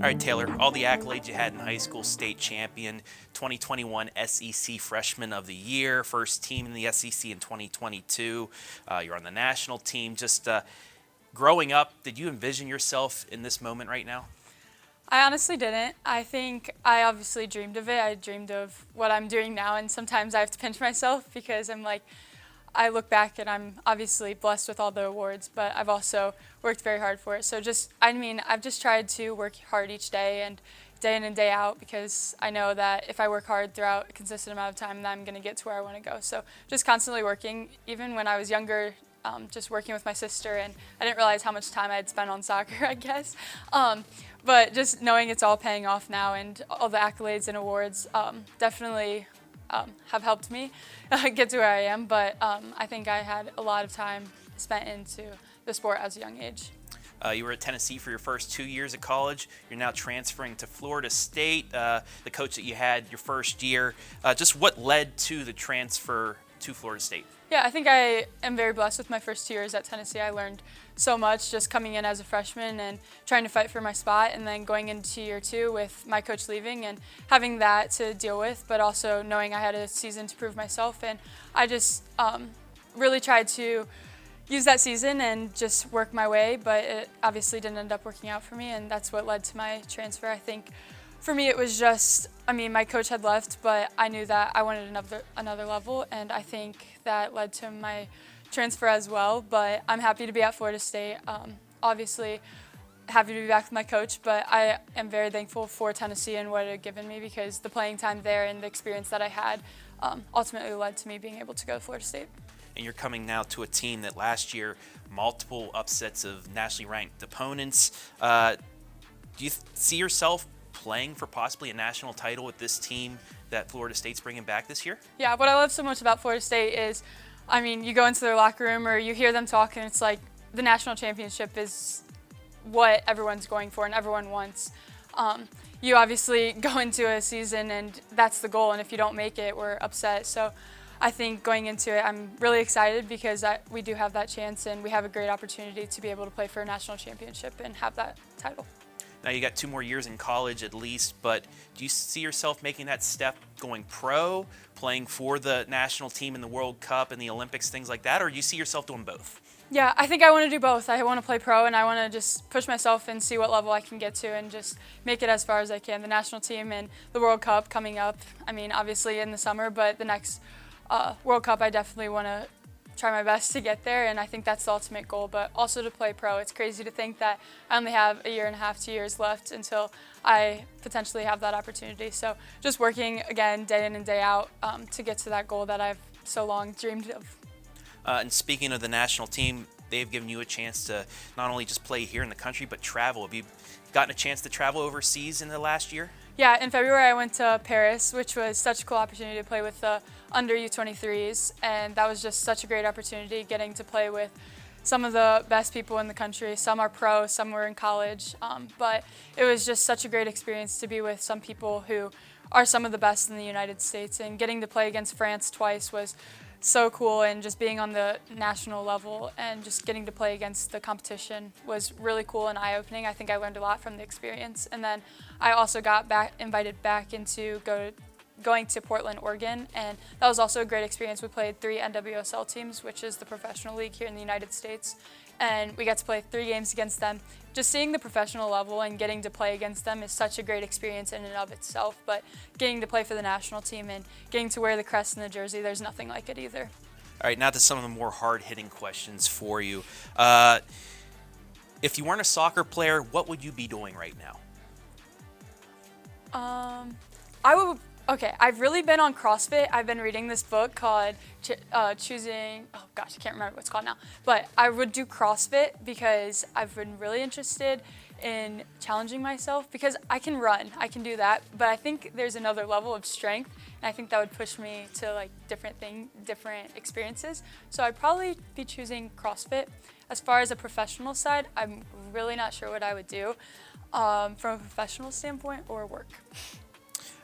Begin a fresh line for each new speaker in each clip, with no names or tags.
All right, Taylor, all the accolades you had in high school, state champion, 2021 SEC Freshman of the Year, first team in the SEC in 2022. You're on the national team. Just growing up, did you envision yourself in this moment right now?
I honestly didn't. I think I obviously dreamed of it. I dreamed of what I'm doing now, and sometimes I have to pinch myself because I look back and I'm obviously blessed with all the awards, but I've also worked very hard for it. So I've just tried to work hard each day and day in and day out, because I know that if I work hard throughout a consistent amount of time, then I'm going to get to where I want to go. So just constantly working. Even when I was younger, just working with my sister, and I didn't realize how much time I had spent on soccer, I guess. But just knowing it's all paying off now, and all the accolades and awards definitely have helped me get to where I am. But I think I had a lot of time spent into the sport as a young age.
You were at Tennessee for your first 2 years of college. You're now transferring to Florida State, the coach that you had your first year. Just what led to the transfer to Florida State?
Yeah, I think I am very blessed with my first 2 years at Tennessee. I learned so much just coming in as a freshman and trying to fight for my spot, and then going into year 2 with my coach leaving and having that to deal with, but also knowing I had a season to prove myself. And I just really tried to use that season and just work my way, but it obviously didn't end up working out for me, and that's what led to my transfer. I think for me it was just, my coach had left, but I knew that I wanted another level, and I think that led to my transfer as well. But I'm happy to be at Florida State. Obviously happy to be back with my coach, but I am very thankful for Tennessee and what it had given me, because the playing time there and the experience that I had ultimately led to me being able to go to Florida State.
And you're coming now to a team that last year, multiple upsets of nationally ranked opponents. Do you see yourself playing for possibly a national title with this team that Florida State's bringing back this year?
Yeah, what I love so much about Florida State is, you go into their locker room or you hear them talk, and it's like the national championship is what everyone's going for and everyone wants. You obviously go into a season and that's the goal, and if you don't make it, we're upset. So I think going into it, I'm really excited because we do have that chance, and we have a great opportunity to be able to play for a national championship and have that title.
Now you got 2 more years in college at least, but do you see yourself making that step going pro, playing for the national team in the World Cup and the Olympics, things like that, or do you see yourself doing both?
Yeah, I think I want to do both. I want to play pro, and I want to just push myself and see what level I can get to and just make it as far as I can. The national team and the World Cup coming up, obviously in the summer, but the next World Cup, I definitely want to try my best to get there, and I think that's the ultimate goal, but also to play pro. It's crazy to think that I only have a year and a half, 2 years left until I potentially have that opportunity. So just working again day in and day out to get to that goal that I've so long dreamed of.
And speaking of the national team, they've given you a chance to not only just play here in the country, but travel. Have you gotten a chance to travel overseas in the last year?
Yeah, in February I went to Paris, which was such a cool opportunity to play with the under U23s, and that was just such a great opportunity, getting to play with some of the best people in the country. Some are pro, some were in college, but it was just such a great experience to be with some people who are some of the best in the United States, and getting to play against France twice was so cool, and just being on the national level and just getting to play against the competition was really cool and eye-opening. I think I learned a lot from the experience. And then I also got invited back into going to Portland, Oregon, and that was also a great experience. We played 3 NWSL teams, which is the professional league here in the United States, and we got to play 3 games against them. Just seeing the professional level and getting to play against them is such a great experience in and of itself, but getting to play for the national team and getting to wear the crest and the jersey, there's nothing like it either.
All right, now to some of the more hard-hitting questions for you. If you weren't a soccer player, what would you be doing right now?
I've really been on CrossFit. I've been reading this book called Choosing, I can't remember what it's called now, but I would do CrossFit because I've been really interested in challenging myself, because I can run, I can do that, but I think there's another level of strength, and I think that would push me to different experiences. So I'd probably be choosing CrossFit. As far as a professional side, I'm really not sure what I would do from a professional standpoint or work.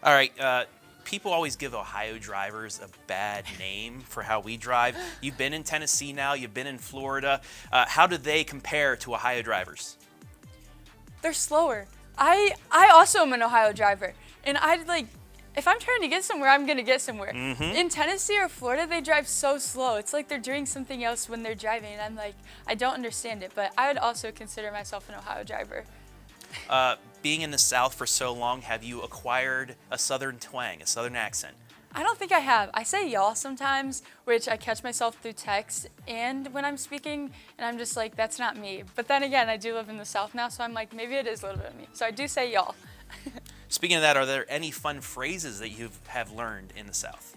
All right, people always give Ohio drivers a bad name for how we drive. You've been in Tennessee now, you've been in Florida. How do they compare to Ohio drivers?
They're slower. I also am an Ohio driver, and if I'm trying to get somewhere, I'm gonna get somewhere. In Tennessee or Florida, they drive so slow. It's like they're doing something else when they're driving, and I'm like, I don't understand it. But I would also consider myself an Ohio driver.
Being in the South for so long, have you acquired a Southern twang, a Southern accent?
I don't think I have. I say y'all sometimes, which I catch myself through text and when I'm speaking, and I'm just like, that's not me. But then again, I do live in the South now, so I'm like, maybe it is a little bit of me. So I do say y'all.
Speaking of that, are there any fun phrases that you have learned in the South?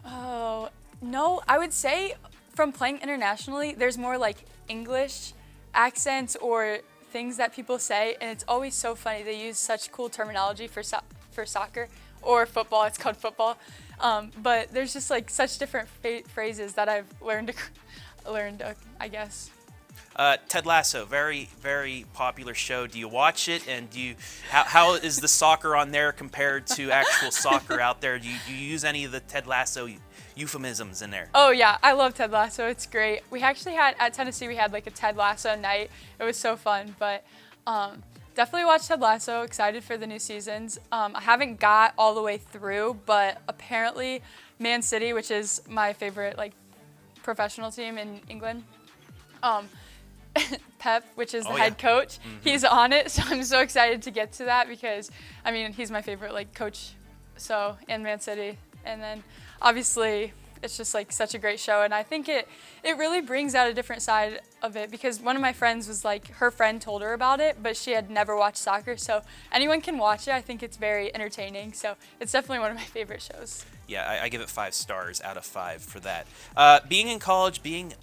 Oh, no, I would say from playing internationally, there's more like English accents or things that people say, and it's always so funny. They use such cool terminology for soccer or football. It's called football. But there's just like such different phrases that I've learned, I guess.
Ted Lasso, very, very popular show. Do you watch it? And how is the soccer on there compared to actual soccer out there? Do you use any of the Ted Lasso euphemisms in there?
Oh yeah, I love Ted Lasso. It's great. We actually had at Tennessee, we had like a Ted Lasso night. It was so fun. But definitely watched Ted Lasso. Excited for the new seasons. I haven't got all the way through, but apparently Man City, which is my favorite like professional team in England. Pep, which is the head coach, he's on it, so I'm so excited to get to that because, I mean, he's my favorite like coach, so, and Man City, and then obviously it's just like such a great show, and I think it really brings out a different side of it because one of my friends was like, her friend told her about it, but she had never watched soccer, so anyone can watch it. I think it's very entertaining, so it's definitely one of my favorite shows.
Yeah, I give it 5 stars out of 5 for that. Being in college, being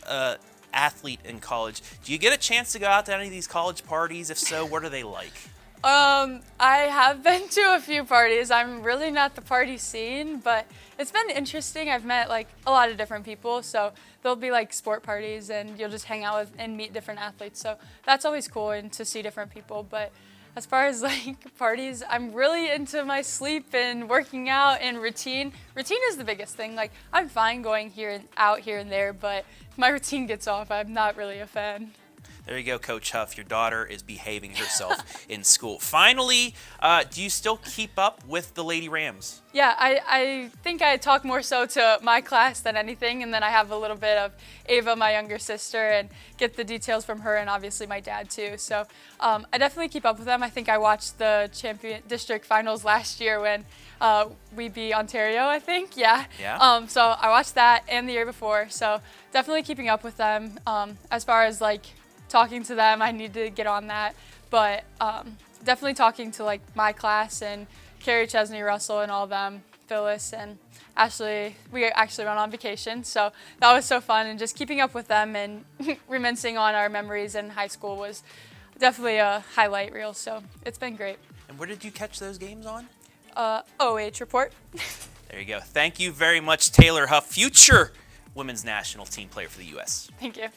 athlete in college, do you get a chance to go out to any of these college parties? If so, what are they like?
I have been to a few parties. I'm really not the party scene, but it's been interesting. I've met like a lot of different people, so there'll be like sport parties and you'll just hang out with and meet different athletes, so that's always cool and to see different people. But as far as like parties, I'm really into my sleep and working out and routine. Routine is the biggest thing. Like I'm fine going out here and there, but if my routine gets off, I'm not really a fan.
There you go, Coach Huff. Your daughter is behaving herself in school. Finally, do you still keep up with the Lady Rams?
Yeah, I think I talk more so to my class than anything, and then I have a little bit of Ava, my younger sister, and get the details from her and obviously my dad too. So I definitely keep up with them. I think I watched the champion district finals last year when we beat Ontario, I think. Yeah. So I watched that and the year before. So definitely keeping up with them. As far as like talking to them, I need to get on that, but definitely talking to like my class and Carrie, Chesney, Russell, and all of them, Phyllis and Ashley. We actually went on vacation, so that was so fun, and just keeping up with them and reminiscing on our memories in high school was definitely a highlight reel, so it's been great.
And where did you catch those games on?
OH.Report.
There you go. Thank you very much, Taylor Huff, future women's national team player for the U.S.
Thank you.